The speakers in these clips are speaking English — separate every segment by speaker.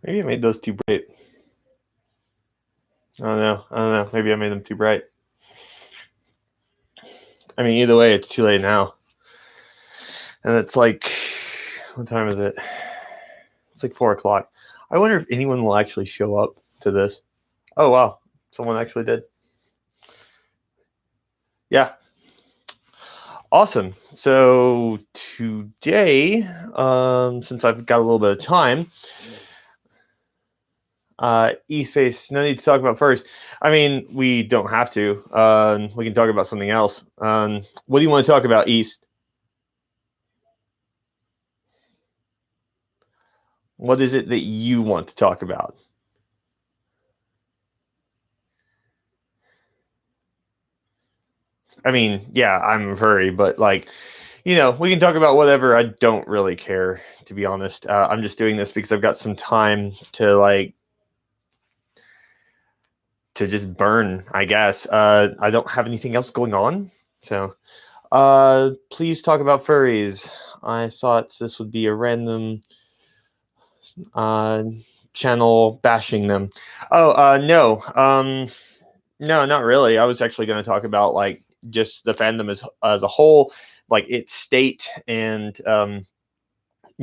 Speaker 1: Maybe I made those too bright. I don't know. Maybe I made them too bright. I mean, either way, it's too late now. And it's like, what time is it? It's like 4 o'clock. I wonder if anyone will actually show up to this. Oh, wow. Someone actually did. Yeah. Awesome. So today, since I've got a little bit of time, eSpace, no need to talk about first. I mean, we don't have to. We can talk about something else. What do you want to talk about, East? What is it that you want to talk about? I mean, yeah, I'm a furry, but like, we can talk about whatever. I don't really care, to be honest. I'm just doing this because I've got some time to just burn, I guess. I don't have anything else going on, so please talk about furries. I thought this would be a random uh, channel bashing them. Oh, no. No, not really. I was actually going to talk about like just the fandom as a whole, like its state and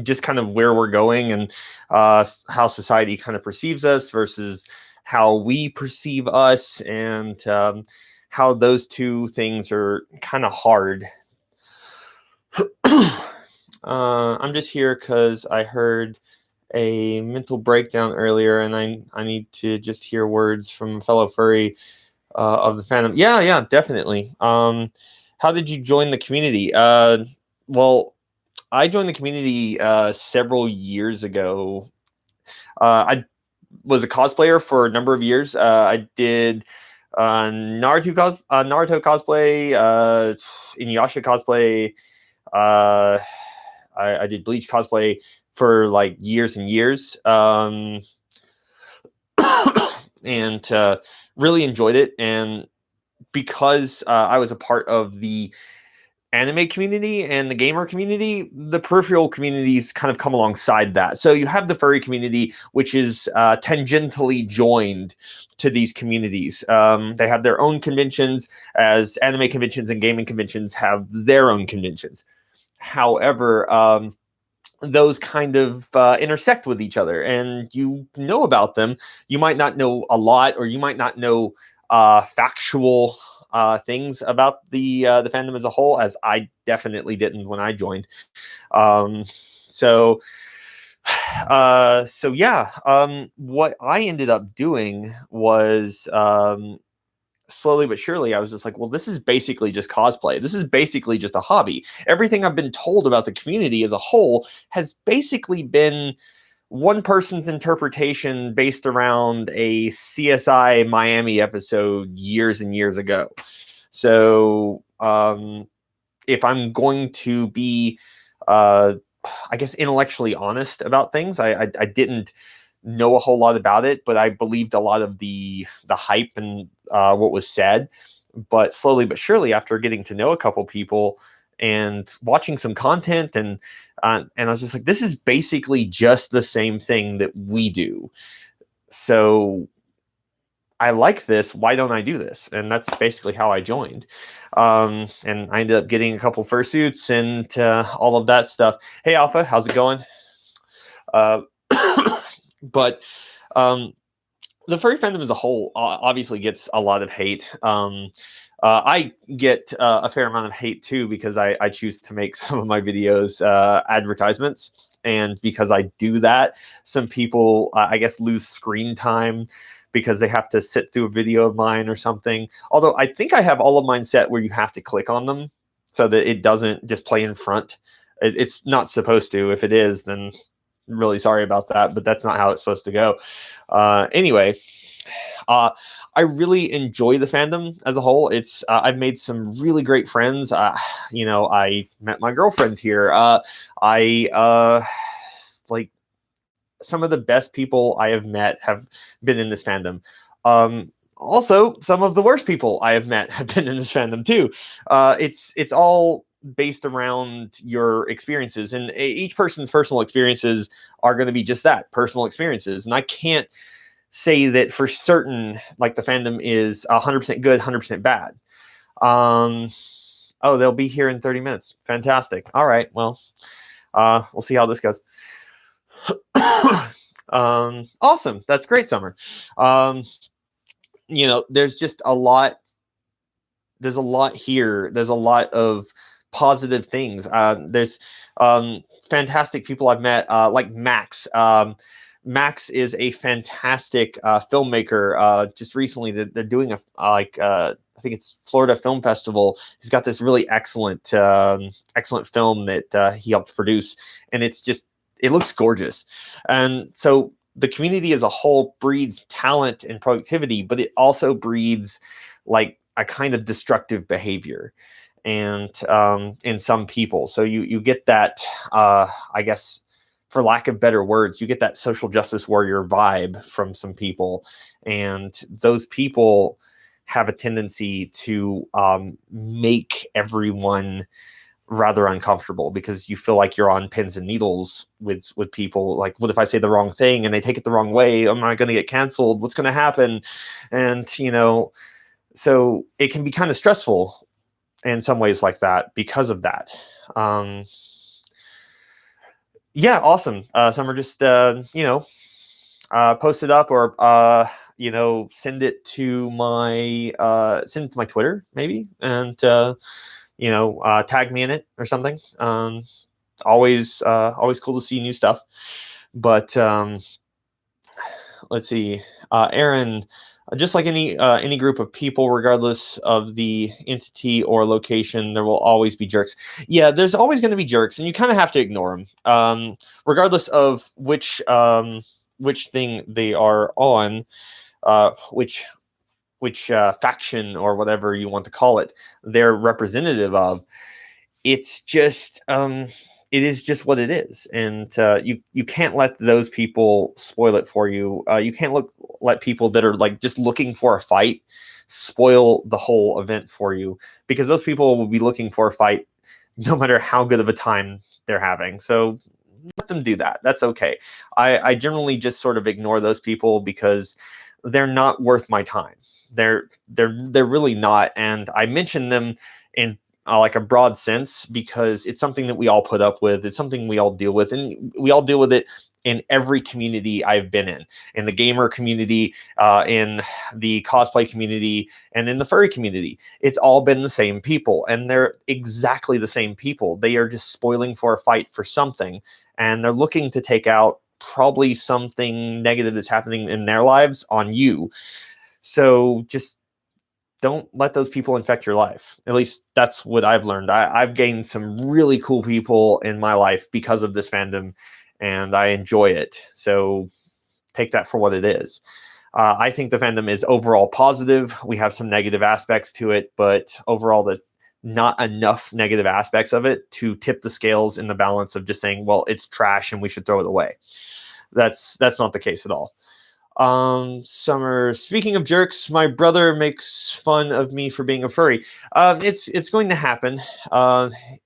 Speaker 1: just kind of where we're going and how society kind of perceives us versus how we perceive us, and how those two things are kind of hard. I'm just here because I heard a mental breakdown earlier, and I need to just hear words from a fellow furry of the fandom. Yeah, definitely. How did you join the community? Well, I joined the community several years ago. I was a cosplayer for a number of years. I did Naruto cosplay, Inuyasha cosplay. Uh, I did Bleach cosplay for like years and years, and really enjoyed it. And because I was a part of the anime community and the gamer community, the peripheral communities kind of come alongside that. So you have the furry community, which is tangentially joined to these communities. They have their own conventions, as anime conventions and gaming conventions have their own conventions. However, those kind of intersect with each other, and you know about them. You might not know a lot, or you might not know factual things about the fandom as a whole, as I definitely didn't when I joined. Um, so so yeah, what I ended up doing was slowly but surely, I was just like, well, this is basically just cosplay. This is basically just a hobby. Everything I've been told about the community as a whole has basically been one person's interpretation based around a CSI Miami episode years and years ago. So, if I'm going to be, uh, I guess, intellectually honest about things, I didn't know a whole lot about it, but I believed a lot of the hype and what was said. But slowly but surely, after getting to know a couple people and watching some content, and I was just like, this is basically just the same thing that we do. So I like this. Why don't I do this? And that's basically how I joined. And I ended up getting a couple fursuits and all of that stuff. Hey, Alpha, how's it going? Uh, but the furry fandom as a whole obviously gets a lot of hate. I get a fair amount of hate too, because I choose to make some of my videos advertisements. And because I do that, some people, I guess, lose screen time because they have to sit through a video of mine or something. Although I think I have all of mine set where you have to click on them so that it doesn't just play in front. It's not supposed to. If it is, then really sorry about that, but that's not how it's supposed to go. Anyway, I really enjoy the fandom as a whole. It's I've made some really great friends. I met my girlfriend here. I like some of the best people I have met have been in this fandom. Also, some of the worst people I have met have been in this fandom too. It's all based around your experiences, and each person's personal experiences are going to be just that, personal experiences. And I can't say that for certain, like, the fandom is 100% good, 100% bad. Oh, they'll be here in 30 minutes. Fantastic. All right. Well, we'll see how this goes. Awesome. That's great, Summer. There's just a lot. There's a lot here. There's a lot of positive things. There's fantastic people I've met, like Max. Max is a fantastic filmmaker. Just recently, they're doing I think it's Florida Film Festival. He's got this really excellent film that he helped produce, and it looks gorgeous. And so the community as a whole breeds talent and productivity, but it also breeds like a kind of destructive behavior, and in some people. So you get that, I guess, for lack of better words, you get that social justice warrior vibe from some people, and those people have a tendency to make everyone rather uncomfortable, because you feel like you're on pins and needles with people. Like, what if I say the wrong thing and they take it the wrong way? Am I going to get canceled? What's going to happen? And so it can be kind of stressful in some ways like that because of that. Yeah, awesome. Summer, just post it up, or send it to my Twitter maybe, and tag me in it or something. Always cool to see new stuff. But let's see, Aaron. Just like any group of people, regardless of the entity or location, there will always be jerks. Yeah, there's always going to be jerks, and you kind of have to ignore them, regardless of which thing they are on, which faction or whatever you want to call it, they're representative of. It's just it is just what it is, and you can't let those people spoil it for you. You can't let people that are like just looking for a fight spoil the whole event for you, because those people will be looking for a fight no matter how good of a time they're having. So let them do that. That's okay. I generally just sort of ignore those people because they're not worth my time. They're really not, and I mention them in like a broad sense because it's something that we all put up with. It's something we all deal with, and we all deal with it in every community I've been in the gamer community, in the cosplay community, and in the furry community. It's all been the same people, and they're exactly the same people. They are just spoiling for a fight for something, and they're looking to take out probably something negative that's happening in their lives on you. So just don't let those people infect your life. At least that's what I've learned. I've gained some really cool people in my life because of this fandom, and I enjoy it. So take that for what it is. I think the fandom is overall positive. We have some negative aspects to it, but overall, that's not enough negative aspects of it to tip the scales in the balance of just saying, well, it's trash and we should throw it away. That's not the case at all. Summer, speaking of jerks, my brother makes fun of me for being a furry. It's going to happen.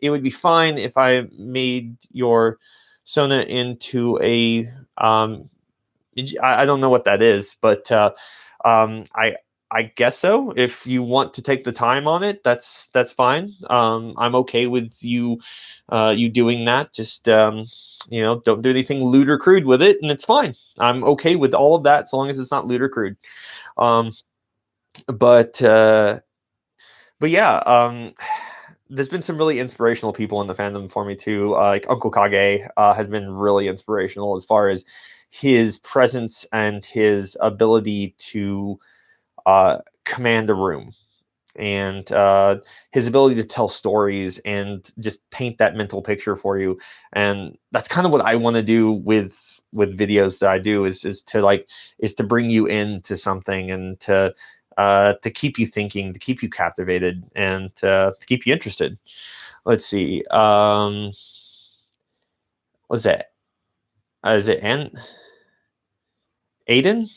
Speaker 1: It would be fine if I made your Sona into a I don't know what that is, but I guess so. If you want to take the time on it, that's fine. I'm okay with you doing that. Just don't do anything lewd or crude with it, and it's fine. I'm okay with all of that, as long as it's not lewd or crude. But yeah, there's been some really inspirational people in the fandom for me too. Like Uncle Kage has been really inspirational as far as his presence and his ability to command a room, and his ability to tell stories and just paint that mental picture for you. And that's kind of what I want to do with videos that I do, is to bring you into something, and to keep you thinking, to keep you captivated, and to keep you interested. Let's see. What's that? Is it Aiden,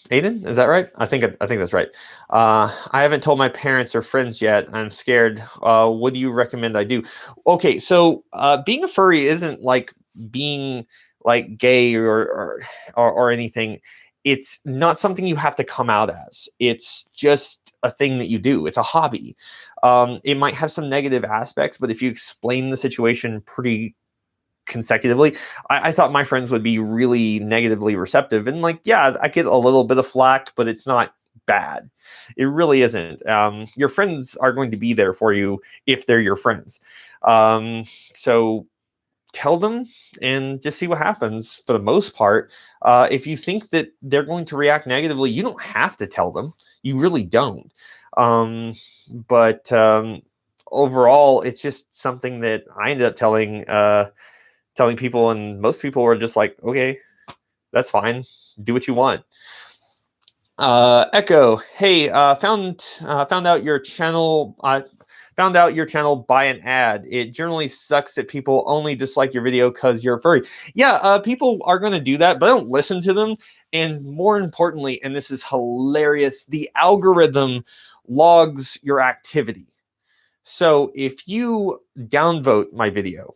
Speaker 1: is that right? I think that's right. I haven't told my parents or friends yet. I'm scared. What do you recommend I do? Okay, so being a furry isn't like being like gay or anything. It's not something you have to come out as. It's just a thing that you do. It's a hobby. It might have some negative aspects, but if you explain the situation pretty consecutively, I thought my friends would be really negatively receptive. And like, yeah, I get a little bit of flack, but it's not bad. It really isn't. Your friends are going to be there for you if they're your friends. So tell them and just see what happens for the most part. If you think that they're going to react negatively, you don't have to tell them. You really don't. But overall, it's just something that I ended up telling people, and most people were just like, okay, that's fine, do what you want. Echo, hey, found out your channel. Found out your channel by an ad. It generally sucks that people only dislike your video because you're furry. Yeah, people are going to do that, but I don't listen to them. And more importantly, and this is hilarious, the algorithm logs your activity. So if you downvote my video,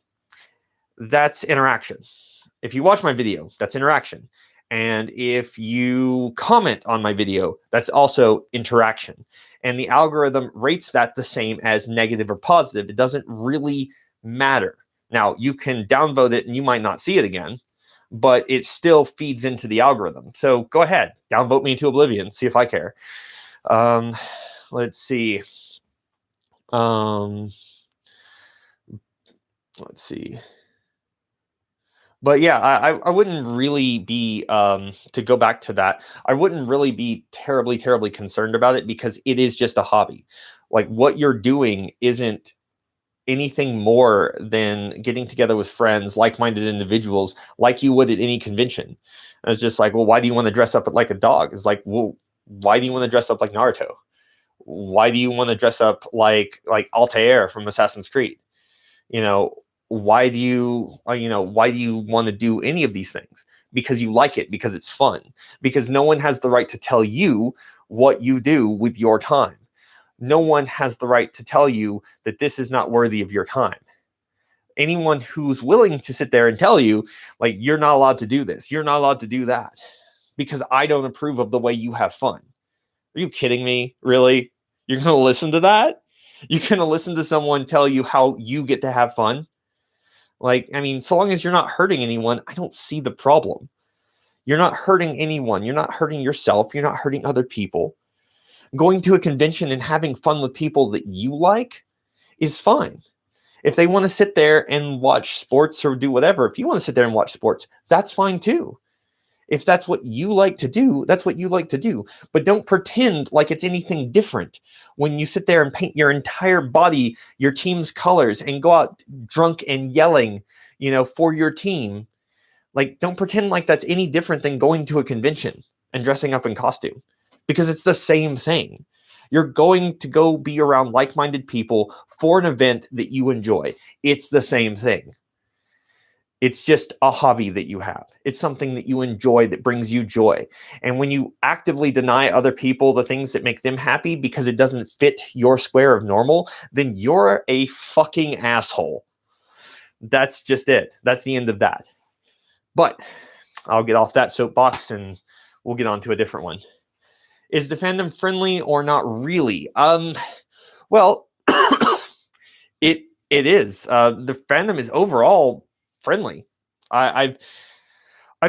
Speaker 1: that's interaction. If you watch my video, that's interaction. And if you comment on my video, that's also interaction. And the algorithm rates that the same as negative or positive. It doesn't really matter. Now, you can downvote it and you might not see it again, but it still feeds into the algorithm. So go ahead, downvote me to oblivion, see if I care. Let's see. Let's see. But yeah, I wouldn't really be to go back to that. I wouldn't really be terribly concerned about it because it is just a hobby. Like what you're doing isn't anything more than getting together with friends, like-minded individuals, like you would at any convention. And it's just like, well, why do you want to dress up like a dog? It's like, well, why do you want to dress up like Naruto? Why do you want to dress up like Altair from Assassin's Creed? You know, why do you why do you want to do any of these things? Because you like it, because it's fun, because no one has the right to tell you what you do with your time. No one has the right to tell you that this is not worthy of your time. Anyone who's willing to sit there and tell you, like, you're not allowed to do this, you're not allowed to do that, because I don't approve of the way you have fun. Are you kidding me? Really? You're going to listen to that? You're going to listen to someone tell you how you get to have fun? Like, I mean, so long as you're not hurting anyone, I don't see the problem. You're not hurting anyone. You're not hurting yourself. You're not hurting other people. Going to a convention and having fun with people that you like is fine. If they want to sit there and watch sports or do whatever, if you want to sit there and watch sports, that's fine too. If that's what you like to do, that's what you like to do. But don't pretend like it's anything different when you sit there and paint your entire body, your team's colors, and go out drunk and yelling, for your team. Like, don't pretend like that's any different than going to a convention and dressing up in costume, because it's the same thing. You're going to go be around like-minded people for an event that you enjoy. It's the same thing. It's just a hobby that you have. It's something that you enjoy, that brings you joy. And when you actively deny other people the things that make them happy because it doesn't fit your square of normal, then you're a fucking asshole. That's just it. That's the end of that. But I'll get off that soapbox and we'll get on to a different one. Is the fandom friendly or not really? Well, it is. The fandom is overall friendly. I've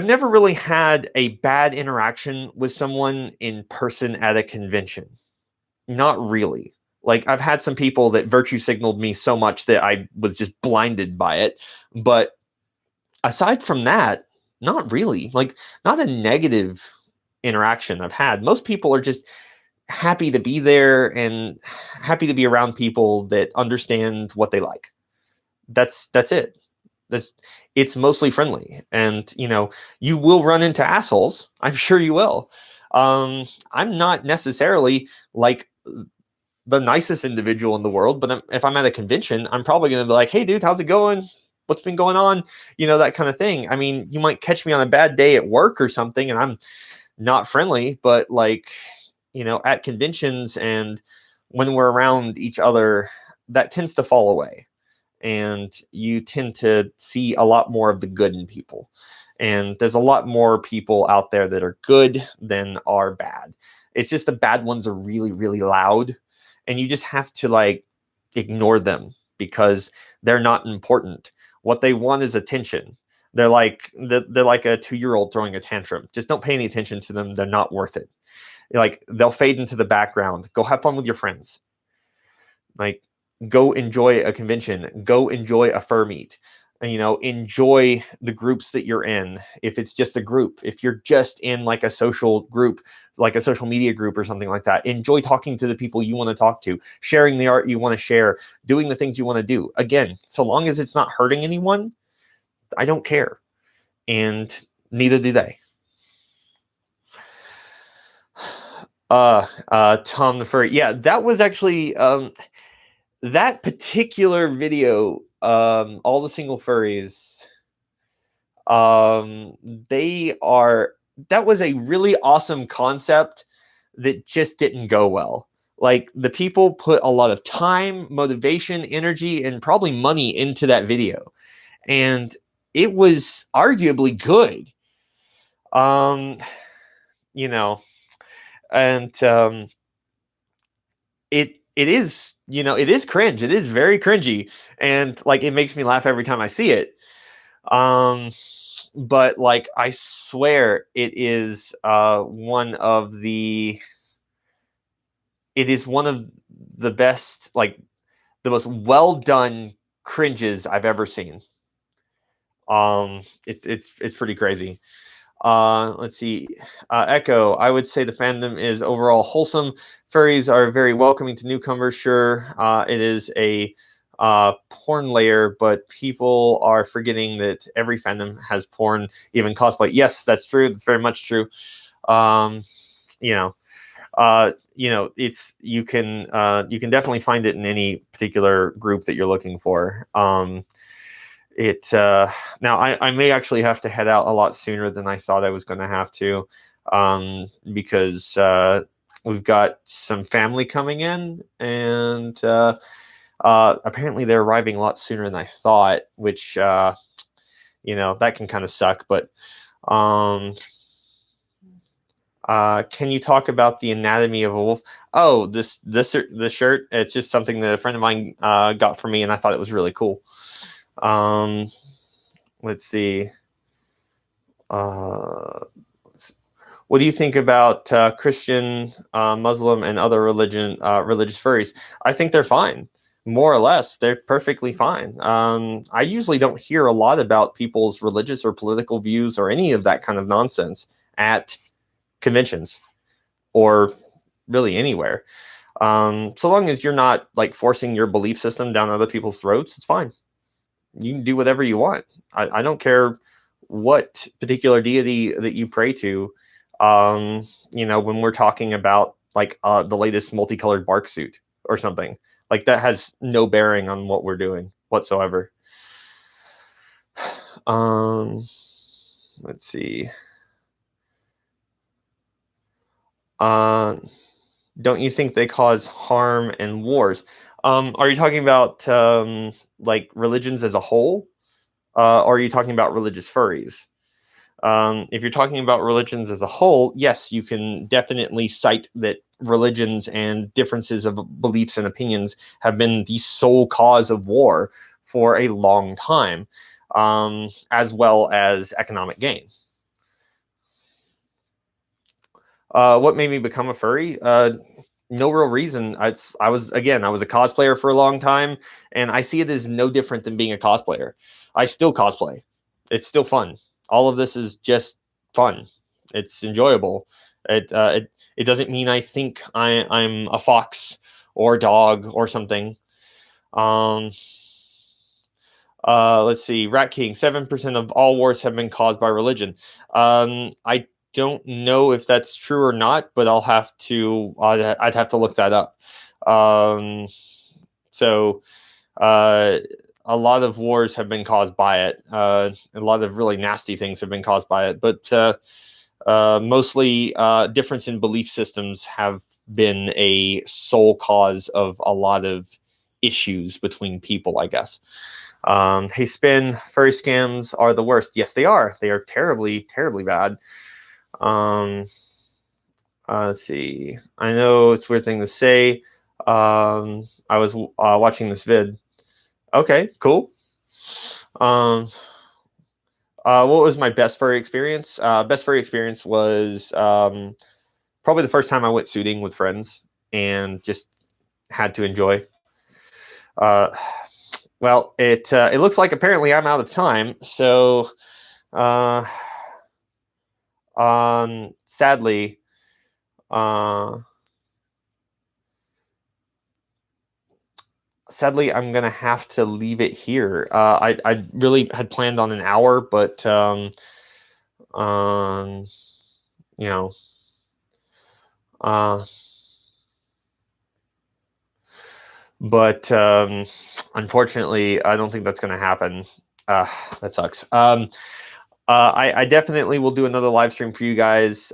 Speaker 1: never really had a bad interaction with someone in person at a convention. Not really. Like, I've had some people that virtue signaled me so much that I was just blinded by it. But aside from that, not really. Like, not a negative interaction I've had. Most people are just happy to be there and happy to be around people that understand what they like. That's it. It's mostly friendly, and you will run into assholes. I'm sure you will. I'm not necessarily like the nicest individual in the world, but if I'm at a convention, I'm probably going to be like, hey dude, how's it going? What's been going on? That kind of thing. I mean, you might catch me on a bad day at work or something, and I'm not friendly, but like, at conventions and when we're around each other, that tends to fall away. And you tend to see a lot more of the good in people. And there's a lot more people out there that are good than are bad. It's just the bad ones are really, really loud. And you just have to like ignore them because they're not important. What they want is attention. They're like a 2-year-old throwing a tantrum. Just don't pay any attention to them. They're not worth it. Like they'll fade into the background. Go have fun with your friends. Like go enjoy a convention. Go enjoy a fur meet. Enjoy the groups that you're in. If it's just a group, if you're just in like a social group, like a social media group or something like that, enjoy talking to the people you want to talk to, sharing the art you want to share, doing the things you want to do. Again, so long as it's not hurting anyone, I don't care. And neither do they. Tom the Furry. Yeah, that was actually that particular video, all the single furries, they are, that was a really awesome concept that just didn't go well. Like the people put a lot of time, motivation, energy, and probably money into that video. And it was arguably good. You know, and it is, it is cringe. It is very cringy, and like it makes me laugh every time I see it. But like I swear it is one of the best, like the most well done cringes I've ever seen. It's pretty crazy. Let's see. Echo, I would say the fandom is overall wholesome. Furries are very welcoming to newcomers. Sure, it is a porn layer, but people are forgetting that every fandom has porn, even cosplay. Yes, that's true. That's very much true. You know, it's you can definitely find it in any particular group that you're looking for. Now I may actually have to head out a lot sooner than I thought I was going to have to, because we've got some family coming in, and apparently they're arriving a lot sooner than I thought, which that can kind of suck. But can you talk about the anatomy of a wolf? Oh, this shirt. It's just something that a friend of mine got for me, and I thought it was really cool. Let's see. What do you think about Christian, Muslim, and other religious furries? I think they're fine, more or less. They're perfectly fine. I usually don't hear a lot about people's religious or political views or any of that kind of nonsense at conventions or really anywhere. So long as you're not like forcing your belief system down other people's throats, it's fine. You can do whatever you want. I don't care what particular deity that you pray to. When we're talking about like the latest multicolored bark suit or something, like that has no bearing on what we're doing whatsoever. Let's see. Don't you think they cause harm and wars? Are you talking about like religions as a whole? Or are you talking about religious furries? If you're talking about religions as a whole, yes, you can definitely cite that religions and differences of beliefs and opinions have been the sole cause of war for a long time, as well as economic gain. What made me become a furry? No real reason. I was a cosplayer for a long time, and I see it as no different than being a cosplayer. I still cosplay. It's still fun. All of this is just fun. It's enjoyable. It doesn't mean I think I'm a fox or a dog or something. Let's see. Rat King, 7% of all wars have been caused by religion. I don't know if that's true or not, but I'd have to look that up. So a lot of wars have been caused by it. A lot of really nasty things have been caused by it. But Mostly difference in belief systems have been a sole cause of a lot of issues between people, I guess. Hey, Spin, furry scams are the worst. Yes, they are. They are terribly, terribly bad. Let's see. I know it's a weird thing to say. I was watching this vid. Okay, cool. What was my best furry experience? Best furry experience was probably the first time I went suiting with friends and just had to enjoy. Uh, well, it looks like apparently I'm out of time, so uh, sadly, uh, I'm gonna have to leave it here. I really had planned on an hour, but um, you know, uh, but unfortunately, I don't think that's gonna happen. That sucks. I definitely will do another live stream for you guys.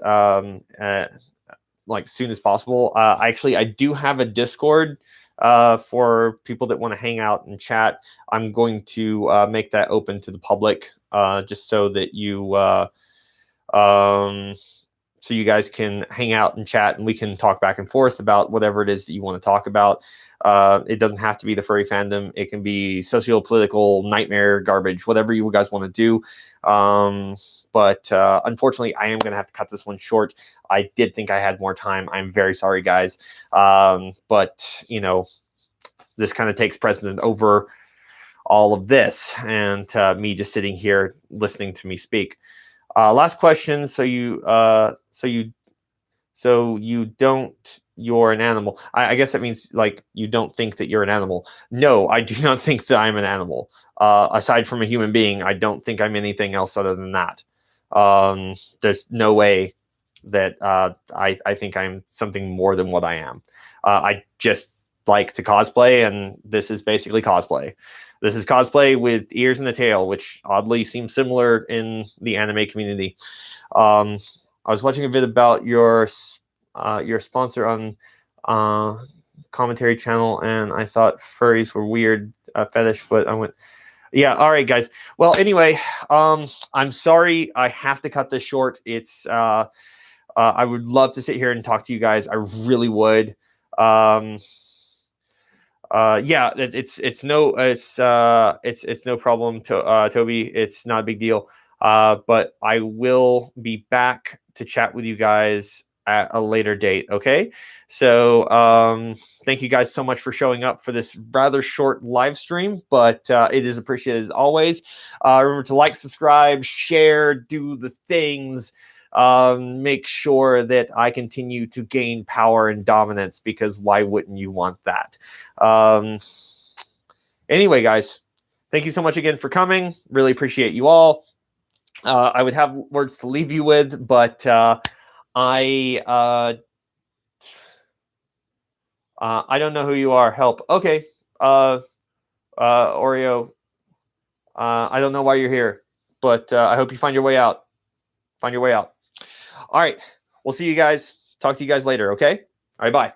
Speaker 1: Like soon as possible. Actually, I do have a Discord for people that want to hang out and chat. I'm going to make that open to the public just so that um, so you guys can hang out and chat and we can talk back and forth about whatever it is that you want to talk about. It doesn't have to be the furry fandom. It can be socio-political nightmare garbage, whatever you guys want to do. But unfortunately, I am going to have to cut this one short. I did think I had more time. I'm very sorry, guys. But, you know, this kind of takes precedent over all of this and me just sitting here listening to me speak. Last question. So you don't, you're an animal. I guess that means like you don't think that you're an animal. No, I do not think that I'm an animal. Aside from a human being, I don't think I'm anything else other than that. There's no way that I think I'm something more than what I am. I just like to cosplay, and this is basically cosplay. This is cosplay with ears and a tail, which oddly seems similar in the anime community. I was watching a bit about your sponsor on commentary channel, and I thought furries were weird fetish, but I went, yeah, all right, guys. Well, anyway, I'm sorry I have to cut this short. It's I would love to sit here and talk to you guys. I really would. Yeah, it's no it's no problem to Toby. It's not a big deal. But I will be back to chat with you guys at a later date. Okay. So thank you guys so much for showing up for this rather short live stream, but it is appreciated as always. Remember to like, subscribe, share, do the things. Make sure that I continue to gain power and dominance, because why wouldn't you want that? Anyway, guys, thank you so much again for coming. Really appreciate you all. I would have words to leave you with, but I don't know who you are. Help. Okay. Oreo. I don't know why you're here, but I hope you find your way out. Find your way out. All right. We'll see you guys. Talk to you guys later. Okay. All right. Bye.